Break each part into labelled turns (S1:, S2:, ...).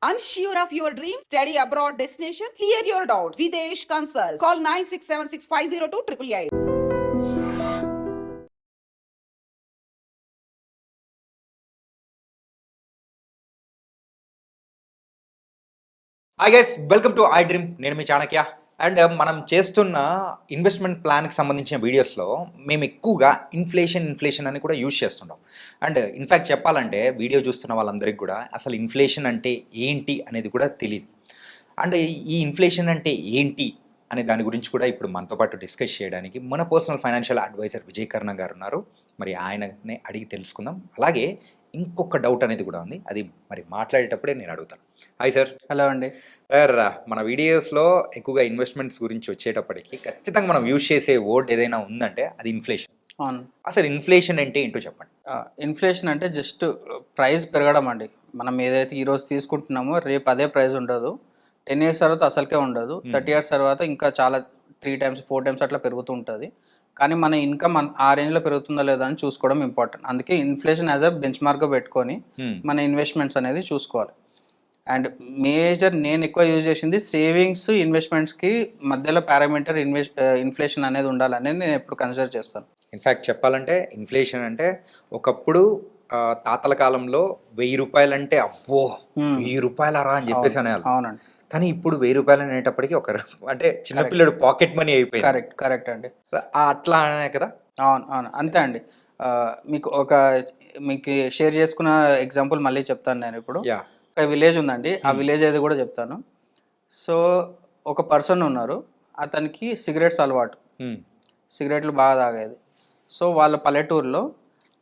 S1: Unsure of your dream? Study abroad destination? Clear your doubts. Videsh Consult. Call 9676502888.
S2: Hi guys, welcome to I dream. నేను మీ Chanakya. And మనం చేస్తున్న investment ప్లాన్కి సంబంధించిన వీడియోస్లో మేము ఎక్కువగా ఇన్ఫ్లేషన్ అని కూడా యూజ్ చేస్తుంటాం. అండ్ ఇన్ఫ్యాక్ట్ చెప్పాలంటే వీడియో చూస్తున్న వాళ్ళందరికీ కూడా అసలు ఇన్ఫ్లేషన్ అంటే ఏంటి అనేది కూడా తెలియదు. అండ్ ఈ ఇన్ఫ్లేషన్ అంటే ఏంటి అనే దాని గురించి కూడా ఇప్పుడు మనతో పాటు డిస్కస్ చేయడానికి మన పర్సనల్ ఫైనాన్షియల్ అడ్వైజర్ విజయ్ కర్ణ గారు ఉన్నారు. మరి ఆయననే అడిగి తెలుసుకుందాం. అలాగే ఇంకొక డౌట్ అనేది కూడా ఉంది, అది మరి మాట్లాడేటప్పుడే నేను అడుగుతాను. Hi sir.
S3: హలో అండి.
S2: సార్, మన వీడియోస్లో ఎక్కువగా ఇన్వెస్ట్మెంట్స్ గురించి వచ్చేటప్పటికి ఖచ్చితంగా మనం యూజ్ చేసే వర్డ్ ఏదైనా ఉందంటే అది ఇన్ఫ్లేషన్.
S3: అవును.
S2: అసలు ఇన్ఫ్లేషన్ అంటే ఏంటో చెప్పండి.
S3: ఇన్ఫ్లేషన్ అంటే జస్ట్ ప్రైస్ పెరగడం అండి. మనం ఏదైతే ఈరోజు తీసుకుంటున్నామో రేపు అదే ప్రైస్ ఉండదు. 10 years తర్వాత అసలుకే ఉండదు. 30 years తర్వాత ఇంకా చాలా 3 times 4 times అట్లా పెరుగుతూ ఉంటుంది. కానీ మన ఇన్కమ్ ఆ రేంజ్లో పెరుగుతుందా లేదా అని చూసుకోవడం ఇంపార్టెంట్. అందుకే ఇన్ఫ్లేషన్ యాజ్ అ బెంచ్ మార్క్గా పెట్టుకొని మన ఇన్వెస్ట్మెంట్స్ అనేది చూసుకోవాలి. అండ్ మేజర్ నేను ఎక్కువ యూజ్ చేసింది సేవింగ్స్ ఇన్వెస్ట్మెంట్స్కి మధ్యలో పారామీటర్ ఇన్ఫ్లేషన్ అనేది ఉండాలని నేను ఎప్పుడు కన్సిడర్ చేస్తాను.
S2: ఇన్ఫ్యాక్ట్ చెప్పాలంటే ఇన్ఫ్లేషన్ అంటే ఒకప్పుడు తాతల కాలంలో 1000 రూపాయలు అంటే అబ్బో 1000 రూపాయలరా అని చెప్పేసి అనేవాళ్ళు.
S3: అవునండి.
S2: కానీ ఇప్పుడు 1000 రూపాయలు అనేటప్పటికి అంటే చిన్నపిల్లడు పాకెట్ మనీ అయిపోయింది.
S3: కరెక్ట్ అండి.
S2: అట్లా అనే కదా.
S3: అవును అంతే అండి. మీకు షేర్ చేసుకున్న ఎగ్జాంపుల్ మళ్ళీ చెప్తాను నేను ఇప్పుడు. ఒక విలేజ్ ఉందండి, ఆ విలేజ్ అయితే కూడా చెప్తాను. సో ఒక పర్సన్ ఉన్నారు, అతనికి సిగరెట్స్ అలవాటు, సిగరెట్లు బాగా తాగేది. సో వాళ్ళ పల్లెటూరులో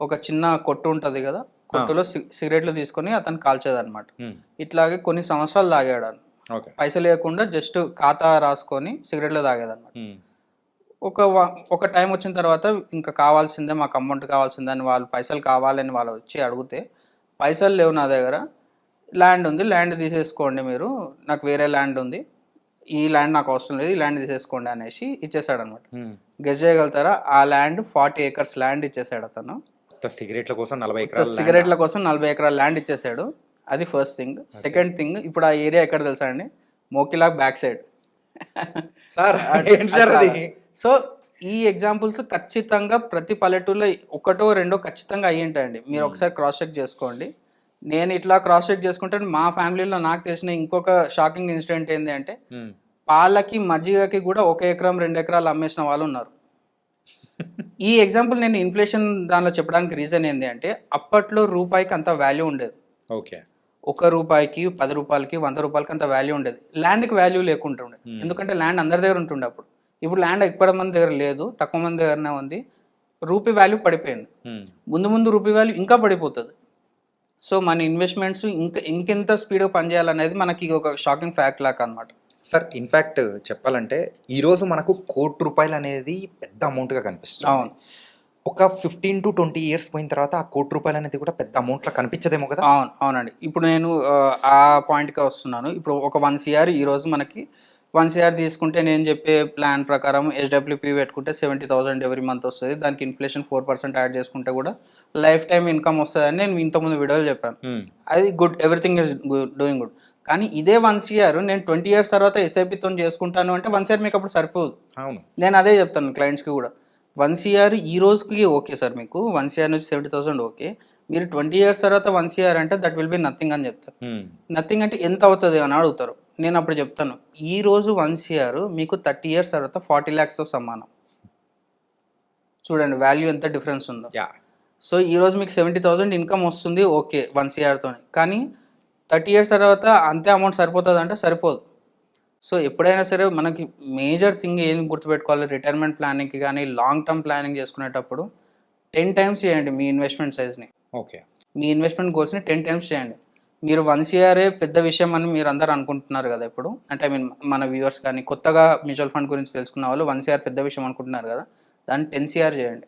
S3: ఒక చిన్న కొట్టు ఉంటుంది కదా, కొట్టులో సిగరెట్లు తీసుకొని అతను కాల్చేదన్నమాట. ఇట్లాగే కొన్ని సంవత్సరాలు తాగాడు. పైసలు లేకుండా జస్ట్ ఖాతా రాసుకొని సిగరెట్లు తాగేదన్నమాట. ఒక టైం వచ్చిన తర్వాత ఇంకా కావాల్సిందే, మాకు అమౌంట్ కావాల్సిందే అని వాళ్ళు పైసలు కావాలని వాళ్ళు వచ్చి అడిగితే, పైసలు లేవు నా దగ్గర, ల్యాండ్ ఉంది, ల్యాండ్ తీసేసుకోండి మీరు, నాకు వేరే ల్యాండ్ ఉంది, ఈ ల్యాండ్ నాకు అవసరం లేదు, ఈ ల్యాండ్ తీసేసుకోండి అనేసి ఇచ్చేసాడు అనమాట. గెస్ చేయగలుగుతారా? ఆ ల్యాండ్ 40 acres ల్యాండ్ ఇచ్చేసాడు అతను.
S2: సిగరెట్ల కోసం
S3: 40 ఎకరాల ల్యాండ్ ఇచ్చేసాడు. అది ఫస్ట్ థింగ్. సెకండ్ థింగ్, ఇప్పుడు ఆ ఏరియా ఎక్కడ తెలుసా అండి? మోకిలాక్ బ్యాక్ సైడ్. సో ఈ ఎగ్జాంపుల్స్ ఖచ్చితంగా ప్రతి పల్లెటూరులో ఒకటో రెండో ఖచ్చితంగా అయ్యి ఉంటాయండి. మీరు ఒకసారి క్రాస్ చెక్ చేసుకోండి. నేను ఇట్లా క్రాస్ చెక్ చేసుకుంటే మా ఫ్యామిలీలో నాకు తెలిసిన ఇంకొక షాకింగ్ ఇన్సిడెంట్ ఏంటి అంటే, పాలకి మజ్జిగకి కూడా 1 ఎకరం 2 ఎకరాలు అమ్మేసిన వాళ్ళు ఉన్నారు. ఈ ఎగ్జాంపుల్ నేను ఇన్ఫ్లేషన్ దానిలో చెప్పడానికి రీజన్ ఏంటి అంటే, అప్పట్లో రూపాయికి అంత వాల్యూ ఉండేది.
S2: ఓకే.
S3: 1 రూపాయికి 10 రూపాయలకి 100 రూపాయలకి అంత వాల్యూ ఉండేది. ల్యాండ్కి వాల్యూ లేకుంటుండే, ఎందుకంటే ల్యాండ్ అందరి దగ్గర ఉంటుండే అప్పుడు. ఇప్పుడు ల్యాండ్ ఎక్కువ మంది దగ్గర లేదు, తక్కువ మంది దగ్గరనే ఉంది. రూపీ వాల్యూ పడిపోయింది. ముందు రూపీ వాల్యూ ఇంకా పడిపోతుంది. సో మన ఇన్వెస్ట్మెంట్స్ ఇంకెంత స్పీడ్గా పనిచేయాలనేది మనకి ఒక షాకింగ్ ఫ్యాక్ట్ లాగా అనమాట.
S2: సార్, ఇన్ఫ్యాక్ట్ చెప్పాలంటే ఈరోజు మనకు 1 కోటి రూపాయలు అనేది పెద్ద అమౌంట్గా కనిపిస్తుంది.
S3: అవును.
S2: ఒక 15 to 20 years పోయిన తర్వాత ఆ 1 కోటి రూపాయలు అనేది కూడా పెద్ద అమౌంట్లో కనిపించదేమో కదా.
S3: అవునండి. ఇప్పుడు నేను ఆ పాయింట్కి వస్తున్నాను. ఇప్పుడు ఒక 1 CR ఈరోజు మనకి 1 CR తీసుకుంటే, నేను చెప్పే ప్లాన్ ప్రకారం HWP పెట్టుకుంటే 70,000 ఎవ్రీ మంత్ వస్తుంది. దానికి ఇన్ఫ్లేషన్ 4% యాడ్ చేసుకుంటే కూడా లైఫ్ టైం ఇన్కమ్ వస్తుందని నేను ఇంతకుముందు వీడియోలో చెప్పాను. అది good, everything is doing good. కానీ ఇదే 1 CR నేను 20 years తర్వాత SIPతో చేసుకుంటాను అంటే 1 CR మీకు అప్పుడు సరిపోదు.
S2: అవును.
S3: నేను అదే చెప్తాను క్లయింట్స్కి కూడా. 1 CR ఈ రోజుకి ఓకే సార్, మీకు 1 CR నుంచి 70,000 ఓకే. మీరు 20 years తర్వాత 1 CR అంటే దట్ విల్ బి నథింగ్ అని చెప్తారు. నథింగ్ అంటే ఎంత అవుతుంది అని అడుగుతారు. నేను అప్పుడు చెప్తాను, ఈ రోజు 1 CR మీకు 30 years తర్వాత 40 lakhsతో సమానం. చూడండి వాల్యూ ఎంత డిఫరెన్స్ ఉందో. సో ఈరోజు మీకు 70,000 ఇన్కమ్ వస్తుంది ఓకే 1 CRతో, కానీ 30 years తర్వాత అంతే అమౌంట్ సరిపోతుంది అంటే సరిపోదు. సో ఎప్పుడైనా సరే మనకి మేజర్ థింగ్ ఏం గుర్తుపెట్టుకోవాలి, రిటైర్మెంట్ ప్లానింగ్కి కానీ లాంగ్ టర్మ్ ప్లానింగ్ చేసుకునేటప్పుడు 10 times చేయండి మీ ఇన్వెస్ట్మెంట్ సైజ్ని.
S2: ఓకే.
S3: మీ ఇన్వెస్ట్మెంట్ గోల్స్ని 10 times చేయండి. మీరు 1 CR పెద్ద విషయం అని మీరు అందరూ అనుకుంటున్నారు కదా ఇప్పుడు. అంటే మన వ్యూవర్స్ కానీ కొత్తగా మ్యూచువల్ ఫండ్ గురించి తెలుసుకున్న వాళ్ళు 1 CR పెద్ద విషయం అనుకుంటున్నారు కదా, దాన్ని 10 CR చేయండి.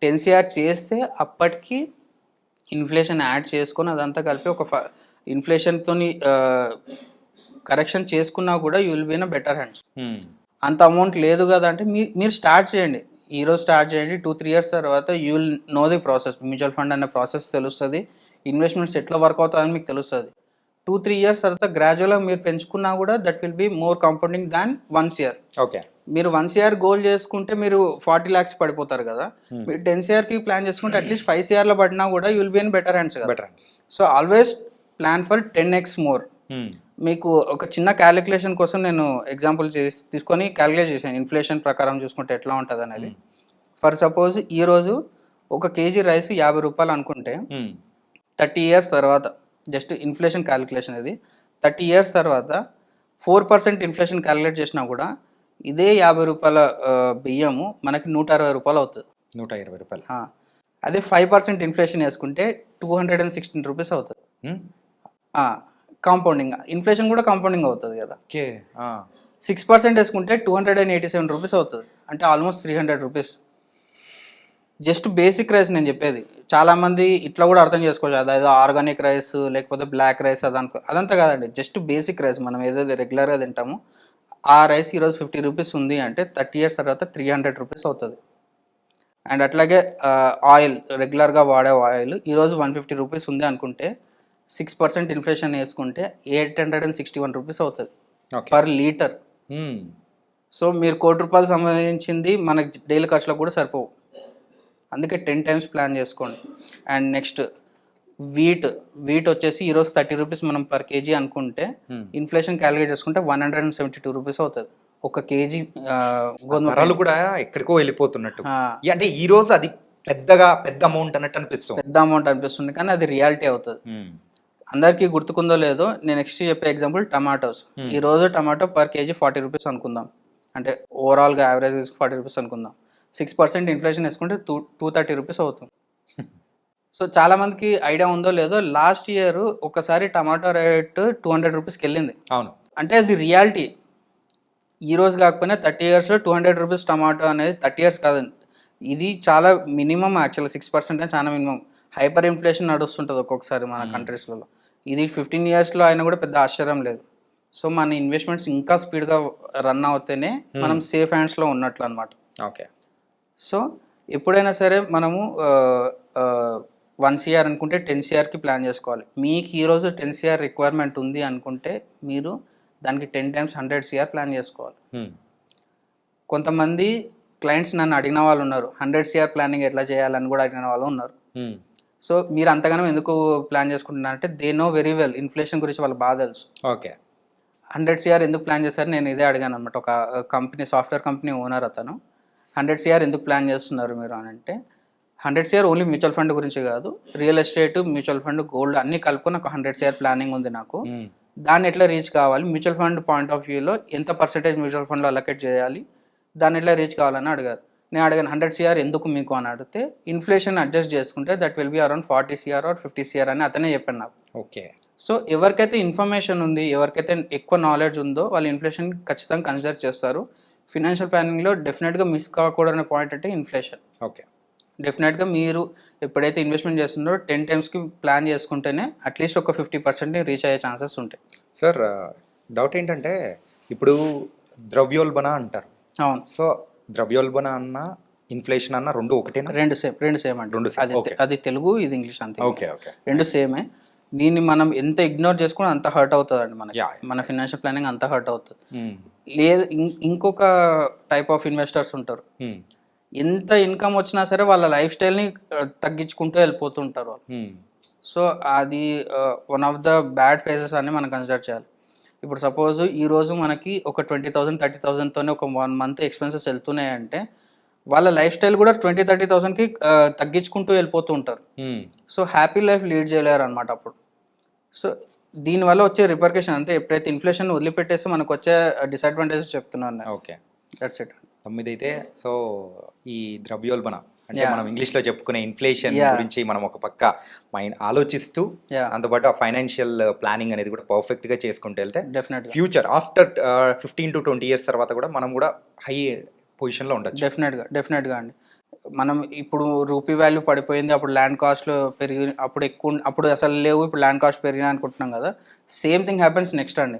S3: 10 CR చేస్తే అప్పటికి ఇన్ఫ్లేషన్ యాడ్ చేసుకొని అదంతా కలిపి ఒక ఇన్ఫ్లేషన్తో కరెక్షన్ చేసుకున్నా కూడా you will be in better hands. అంత అమౌంట్ లేదు కదా అంటే మీరు స్టార్ట్ చేయండి. ఈరోజు స్టార్ట్ చేయండి. 2-3 years తర్వాత you will know the process. Mutual fund అనే ప్రాసెస్ తెలుస్తుంది, ఇన్వెస్ట్మెంట్స్ ఎట్లా వర్క్ అవుతుందని మీకు తెలుస్తుంది. 2-3 ఇయర్స్ తర్వాత గ్రాడ్యువల్గా మీరు పెంచుకున్నా కూడా that will be more compounding than 1 year.
S2: Okay.
S3: మీరు 1 ఇయర్ గోల్ చేసుకుంటే మీరు 40 lakhs పడిపోతారు కదా. మీరు 10 CRకి ప్లాన్ చేసుకుంటే అట్లీస్ట్ 5 CRలో పడినా కూడా you will be in better hands కదా.
S2: Better hands.
S3: So always plan for 10x more. మీకు ఒక చిన్న క్యాలిక్యులేషన్ కోసం నేను ఎగ్జాంపుల్ తీసుకొని క్యాలిక్యులేట్ చేశాను ఇన్ఫ్లేషన్ ప్రకారం చూసుకుంటే ఎట్లా ఉంటుంది అనేది. ఫర్ సపోజ్ ఈరోజు 1 kg రైస్ 50 రూపాయలు అనుకుంటే 30 years తర్వాత, జస్ట్ ఇన్ఫ్లేషన్ క్యాలిక్యులేషన్ ఇది, 30 years తర్వాత 4% ఇన్ఫ్లేషన్ క్యాలిక్యులేట్ చేసినా కూడా ఇదే 50 రూపాయల బియ్యము మనకి 160 రూపాయలు అవుతుంది.
S2: 120 రూపాయలు.
S3: అదే 5% ఇన్ఫ్లేషన్ వేసుకుంటే 216 రూపీస్ అవుతుంది. కాంపౌండింగ్ ఇన్ఫ్లేషన్ కూడా కాంపౌండింగ్ అవుతుంది కదా. 6% వేసుకుంటే 287 రూపీస్ అవుతుంది, అంటే almost 300 rupees. Just basic rice నేను చెప్పేది. చాలామంది ఇట్లా కూడా అర్థం చేసుకోవచ్చు, అదేదో ఆర్గానిక్ రైస్ లేకపోతే బ్లాక్ రైస్ అదంతా కాదండి. జస్ట్ బేసిక్ రైస్ మనం ఏదైతే రెగ్యులర్గా తింటామో ఆ రైస్ ఈరోజు 50 రూపీస్ ఉంది అంటే 30 years తర్వాత 300 రూపీస్ అవుతుంది. అండ్ అట్లాగే ఆయిల్, రెగ్యులర్గా వాడే ఆయిల్ ఈరోజు 150 రూపీస్ ఉంది అనుకుంటే 6% ఇన్ఫ్లేషన్ వేసుకుంటే 861 రూపీస్ అవుతుంది పర్ లీటర్. సో మీరు 1 కోటి రూపాయలు సంబంధించింది మనకి డైలీ ఖర్చులకు కూడా సరిపోవు. అందుకే 10 times ప్లాన్ చేసుకోండి. అండ్ నెక్స్ట్ వీట్ వచ్చేసి ఈరోజు 30 రూపీస్ మనం పర్ కేజీ అనుకుంటే ఇన్ఫ్లేషన్ క్యాలిక్యులేట్ చేసుకుంటే 172 రూపీస్ అవుతుంది 1 kg గోధుమ.
S2: ధరలు కూడా ఎక్కడికో వెళ్ళిపోతున్నట్టు. అంటే ఈ రోజు అది పెద్ద అమౌంట్ అన్నట్టు అనిపిస్తుంది.
S3: పెద్ద అమౌంట్ అనిపిస్తుంది కానీ అది రియాలిటీ అవుతుంది. అందరికీ గుర్తుకుందో లేదో నేను నెక్స్ట్ చెప్పే ఎగ్జాంపుల్ టమాటోస్. ఈ రోజు టమాటో పర్ కేజీ 40 రూపీస్ అనుకుందాం, అంటే ఓవరాల్గా యావరేజ్ 40 రూపీస్ అనుకుందాం. 6% ఇన్ఫ్లేషన్ వేసుకుంటే 230 రూపీస్ అవుతుంది. సో చాలా మందికి ఐడియా ఉందో లేదో, లాస్ట్ ఇయర్ ఒకసారి టమాటో రేట్ 200 రూపీస్కి వెళ్ళింది.
S2: అవును,
S3: అంటే అది రియాలిటీ. ఈ రోజు కాకపోయినా 30 yearsలో 200 రూపీస్ టమాటో అనేది 30 years కాదండి, ఇది చాలా మినిమం. యాక్చువల్గా 6% అంటే చాలా మినిమం. హైపర్ ఇన్ఫ్లేషన్ నడుస్తుంటుంది ఒక్కొక్కసారి మన కంట్రీస్లలో. ఇది 15 yearsలో అయినా కూడా పెద్ద ఆశ్చర్యం లేదు. సో మన ఇన్వెస్ట్మెంట్స్ ఇంకా స్పీడ్గా రన్ అవుతేనే మనం సేఫ్ హ్యాండ్స్లో ఉన్నట్లు అనమాట.
S2: ఓకే.
S3: సో ఎప్పుడైనా సరే మనము 1 CR అనుకుంటే 10 CRకి ప్లాన్ చేసుకోవాలి. మీకు ఈరోజు 10 CR రిక్వైర్మెంట్ ఉంది అనుకుంటే మీరు దానికి 10 times 100 CR ప్లాన్ చేసుకోవాలి. కొంతమంది క్లయింట్స్ నన్ను అడిగిన వాళ్ళు ఉన్నారు, 100 CR ప్లానింగ్ ఎట్లా చేయాలని కూడా అడిగిన వాళ్ళు ఉన్నారు. సో మీరు అంతగానో ఎందుకు ప్లాన్ చేసుకుంటున్నారంటే they know very well inflation గురించి వాళ్ళకి బాగా తెలుసు.
S2: ఓకే.
S3: 100 CR ఎందుకు ప్లాన్ చేశారు నేను ఇదే అడిగాను అనమాట. ఒక కంపెనీ, సాఫ్ట్వేర్ కంపెనీ ఓనర్ అతను, 100 CR ఎందుకు ప్లాన్ చేస్తున్నారు మీరు అని అంటే, 100 CR ఓన్లీ మ్యూచువల్ ఫండ్ గురించి కాదు, real estate, mutual fund, gold అన్ని కలుపుకొని ఒక 100 CR ప్లానింగ్ ఉంది నాకు. దాన్ని ఎట్లా రీచ్ కావాలి, మ్యూచువల్ ఫండ్ పాయింట్ ఆఫ్ వ్యూలో ఎంత పర్సెంటేజ్ మ్యూచువల్ ఫండ్లో అలొకేట్ చేయాలి, దాన్ని ఎట్లా రీచ్ కావాలని అడిగారు. నేను అడిగాను 100 CR ఎందుకు మీకు అని అడిగితే, ఇన్ఫ్లేషన్ అడ్జస్ట్ చేసుకుంటే that will be around 40 CR or 50 CR అని అతనే చెప్పాను నాకు.
S2: ఓకే.
S3: సో ఎవరికైతే ఇన్ఫర్మేషన్ ఉంది, ఎవరికైతే ఎక్కువ నాలెడ్జ్ ఉందో వాళ్ళు ఇన్ఫ్లేషన్ ఖచ్చితంగా కన్సిడర్ చేస్తారు. ఫినాన్షియల్ ప్లానింగ్లో డెఫినెట్గా మిస్ కాకూడని పాయింట్ అంటే ఇన్ఫ్లేషన్.
S2: ఓకే.
S3: డెఫినెట్గా మీరు ఎప్పుడైతే ఇన్వెస్ట్మెంట్ చేస్తున్నారో 10 timesకి ప్లాన్ చేసుకుంటేనే అట్లీస్ట్ ఒక 50% రీచ్ అయ్యే ఛాన్సెస్ ఉంటాయి.
S2: సార్ డౌట్ ఏంటంటే ఇప్పుడు ద్రవ్యోల్బణ అంటారు.
S3: అవును.
S2: సో ద్రవ్యోల్బణ అన్న ఇన్ఫ్లేషన్ అన్న రెండు ఒకటేనా?
S3: రెండు సేమ్ అంటే అది తెలుగు, ఇది ఇంగ్లీష్ అంతే.
S2: ఓకే. ఓకే.
S3: రెండు సేమే. దీన్ని మనం ఎంత ఇగ్నోర్ చేసుకుని అంత హర్ట్ అవుతుందండి మనకి. మన ఫినాన్షియల్ ప్లానింగ్ అంత హర్ట్ అవుతుంది. లేదు ఇంకొక టైప్ ఆఫ్ ఇన్వెస్టర్స్ ఉంటారు, ఎంత ఇన్కమ్ వచ్చినా సరే వాళ్ళ లైఫ్ స్టైల్ని తగ్గించుకుంటూ వెళ్ళిపోతుంటారు వాళ్ళు. సో అది one of the bad phases అని మనం కన్సిడర్ చేయాలి. ఇప్పుడు సపోజ్ ఈరోజు మనకి ఒక 20,000 30,000తోనే ఒక 1 month ఎక్స్పెన్సెస్ వెళ్తున్నాయంటే వాళ్ళ లైఫ్ స్టైల్ కూడా 20-30,000కి తగ్గించుకుంటూ వెళ్ళిపోతూ ఉంటారు. సో హ్యాపీ లైఫ్ లీడ్ చేయలేరు అనమాట అప్పుడు. సో దీనివల్ల వచ్చే రిపర్కేషన్ అంటే ఎప్పుడైతే ఇన్ఫ్లేషన్ వదిలిపెట్టేస్తే మనకు వచ్చే డిసడ్వాంటేజెస్ చెప్తున్నాను.
S2: Okay,
S3: that's it.
S2: 9 అయితే సో ఈ ద్రవ్యోల్బణ అంటే మనం ఇంగ్లీష్లో చెప్పుకునే ఇన్ఫ్లేషన్ గురించి మనం ఒక పక్క మైండ్ ఆలోచిస్తూ అందుబాటు ఆ ఫైనాన్షియల్ ప్లానింగ్ అనేది కూడా పర్ఫెక్ట్గా చేసుకుంటూ వెళ్తే ఫ్యూచర్ ఆఫ్టర్ 15 to 20 years తర్వాత కూడా మనం కూడా హై పొజిషన్లో ఉండొచ్చు.
S3: డెఫినెట్గా అండి. మనం ఇప్పుడు రూపీ వాల్యూ పడిపోయింది, అప్పుడు ల్యాండ్ కాస్ట్లు పెరిగి అప్పుడు అసలు లేవు, ఇప్పుడు ల్యాండ్ కాస్ట్ పెరిగినా అనుకుంటున్నాం కదా. సేమ్ థింగ్ హ్యాపెన్స్ నెక్స్ట్ అండి.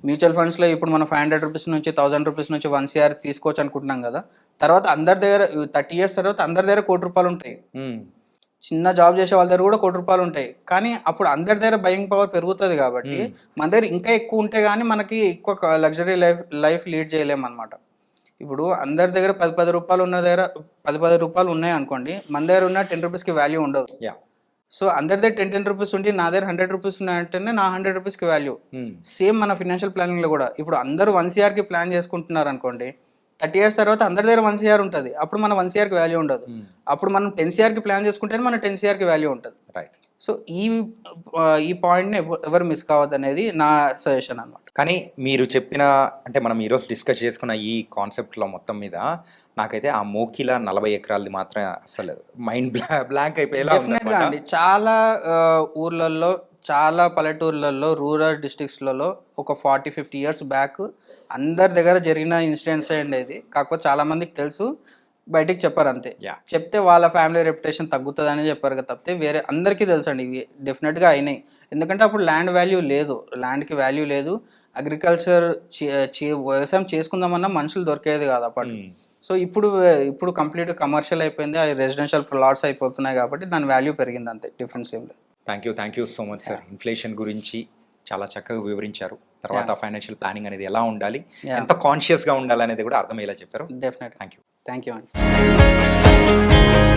S3: మ్యూచువల్ ఫండ్స్లో ఇప్పుడు మనం 500 రూపీస్ నుంచి 1000 రూపీస్ నుంచి 1 CR తీసుకోవచ్చు అనుకుంటున్నాం కదా. తర్వాత అందరి దగ్గర 30 years తర్వాత అందరి దగ్గర 1 కోటి రూపాయలు ఉంటాయి. చిన్న జాబ్ చేసే వాళ్ళ దగ్గర కూడా ₹1,00,00,000 ఉంటాయి. కానీ అప్పుడు అందరి దగ్గర బయింగ్ పవర్ పెరుగుతది కాబట్టి మన దగ్గర ఇంకా ఎక్కువ ఉంటే గానీ మనకి ఎక్కువ లగ్జరీ లైఫ్ లీడ్ చేయలేమనమాట. ఇప్పుడు అందరి దగ్గర ₹10 ఉన్న దగ్గర ₹10 ఉన్నాయనుకోండి. మన దగ్గర ఉన్న ₹10కి వాల్యూ ఉండదు.
S2: యాహ్!
S3: సో అందరి దగ్గర ₹10 ఉండి నా దగ్గర ₹100 ఉన్నాయంటేనే నా ₹100కి వాల్యూ. సేమ్ మన ఫైనాన్షియల్ ప్లానింగ్‌లో కూడా ఇప్పుడు అందరూ 1 CRకి ప్లాన్ చేసుకుంటున్నారనుకోండి. 30 ఇయర్స్ తర్వాత అందరి దగ్గర 1 CR ఉంటది. అప్పుడు మన 1 CRకి వాల్యూ ఉండదు. అప్పుడు మనం 10 CRకి ప్లాన్ చేసుకుంటేనే మన 10 CRకి వాల్యూ ఉంటది.
S2: రైట్.
S3: సో ఈ పాయింట్‌ని ఎవరు మిస్ కావద్దనేది నా సజెషన్ అన్నమాట.
S2: కానీ మీరు చెప్పిన అంటే మనం ఈరోజు డిస్కస్ చేసుకున్న ఈ కాన్సెప్ట్‌లో మొత్తం మీద నాకైతే ఆ మోకిలా 40 ఎకరాలది మాత్రం అసలు మైండ్ బ్లాంక్ అయిపోయేలా
S3: డెఫినెట్‌గా
S2: ఉందన్నమాట.
S3: అండి. చాలా ఊర్లల్లో, చాలా పల్లెటూర్లలో, రూరల్ డిస్ట్రిక్ట్స్‌లలో ఒక 40, 50 ఇయర్స్ బ్యాక్ అందరి దగ్గర జరిగిన ఇన్సిడెంట్సే అండి ఇది. కాకపోతే చాలా మందికి తెలుసు. బయటికి చెప్పరు అంతే.
S2: యాహ్!
S3: చెప్తే వాళ్ళ ఫ్యామిలీ రెప్యుటేషన్ తగ్గుతదని చెప్పారు తప్పితే వేరే అందరికీ తెలుసండి ఇవి డెఫినెట్‌గా అయినాయి. ఎందుకంటే అప్పుడు ల్యాండ్ వాల్యూ లేదు. ల్యాండ్‌కి వాల్యూ లేదు. అగ్రికల్చర్ వ్యవసాయం చేసుకుందామన్నా మనుషులు దొరికేది కాదు అప్పట్లో. సో ఇప్పుడు కంప్లీట్ కమర్షియల్ అయిపోయింది. అవి రెసిడెన్షియల్ ప్లాట్స్ అయిపోతున్నాయి కాబట్టి దాని వాల్యూ పెరిగింది అంతే. డిఫరెన్స్ ఏం లేదు.
S2: Thank you so much sir. Inflation గురించి చాలా చక్కగా వివరించారు. తర్వాత ఫైనాన్షియల్ ప్లానింగ్ అనేది ఎలా ఉండాలి, ఎంత కాన్షియస్‌గా ఉండాలనేది కూడా అర్థమయ్యేలా చెప్పారు.
S3: డెఫినెట్‌గా.
S2: Thank you.
S3: థ్యాంక్ యూ అండి.